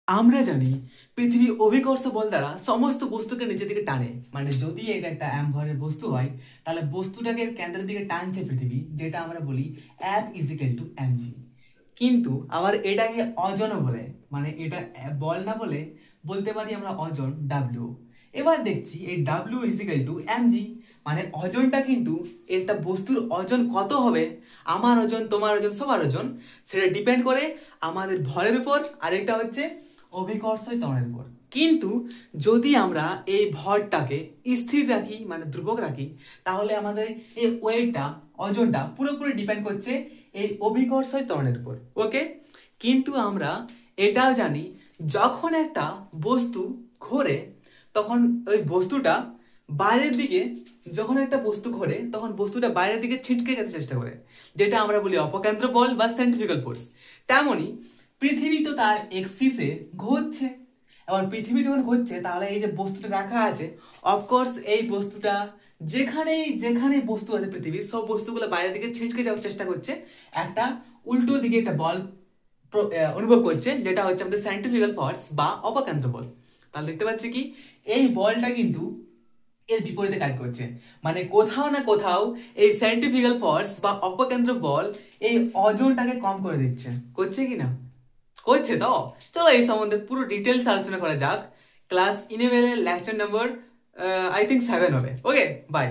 আমরা জানি পৃথিবী অভিকর্ষ বল দ্বারা সমস্ত বস্তুকে নিচের দিকে টানে। মানে যদি এটা একটা ভরের বস্তু হয় তাহলে বস্তুটাকে কেন্দ্রের দিকে টানছে পৃথিবী, যেটা আমরা বলি F = mg। কিন্তু আবার এটাকে ওজনও বলে, মানে এটা বল না বলে বলতে পারি আমরা ওজন W। এবার দেখছি এই W = mg, মানে ওজনটা কিন্তু একটা বস্তুর ওজন কত হবে, আমার ওজন, তোমার ওজন, সবার ওজন, সেটা ডিপেন্ড করে আমাদের ভরের উপর, আরেকটা হচ্ছে অভিকর্ষই ত্বরণের উপর। কিন্তু যদি আমরা এই ভরটাকে স্থির রাখি, মানে ধ্রুবক রাখি, তাহলে আমাদের এই ওয়েটটা, ওজনটা পুরোপুরি ডিপেন্ড করছে এই অভিকর্ষই ত্বরণের উপর। ওকে, কিন্তু আমরা এটাও জানি যখন একটা বস্তু ঘোরে তখন ওই বস্তুটা বাইরের দিকে, যখন একটা বস্তু ঘোরে তখন বস্তুটা বাইরের দিকে ছিটকে যেতে চেষ্টা করে, যেটা আমরা বলি অপকেন্দ্র বল বা সেন্ট্রিফিউগাল ফোর্স। তেমনি পৃথিবী তো তার এক্সিসে ঘুরছে। এবার পৃথিবী যখন ঘুরছে তাহলে এই যে বস্তুটা রাখা আছে, অফকোর্স এই বস্তুটা যেখানেই যেখানে বস্তু আছে পৃথিবীর সব বস্তুগুলো বাইরের দিকে ছিটকে যাওয়ার চেষ্টা করছে, একটা উল্টো দিকে একটা বল অনুভব করছে, যেটা হচ্ছে আমাদের সেন্ট্রিফিউগাল ফোর্স বা অপকেন্দ্র বল। তাহলে দেখতে পাচ্ছি কি এই বলটা কিন্তু এর বিপরীতে কাজ করছে, মানে কোথাও না কোথাও এই সেন্ট্রিফিউগাল ফোর্স বা অপকেন্দ্র বল এই ওজনটাকে কম করে দিচ্ছে। করছে কি না? করছে তো। চলো এই সম্বন্ধে পুরো ডিটেলস আলোচনা করা যাক। ক্লাস 11 এর লেকচার নম্বর আই থিঙ্ক 7 হবে। ওকে, বাই।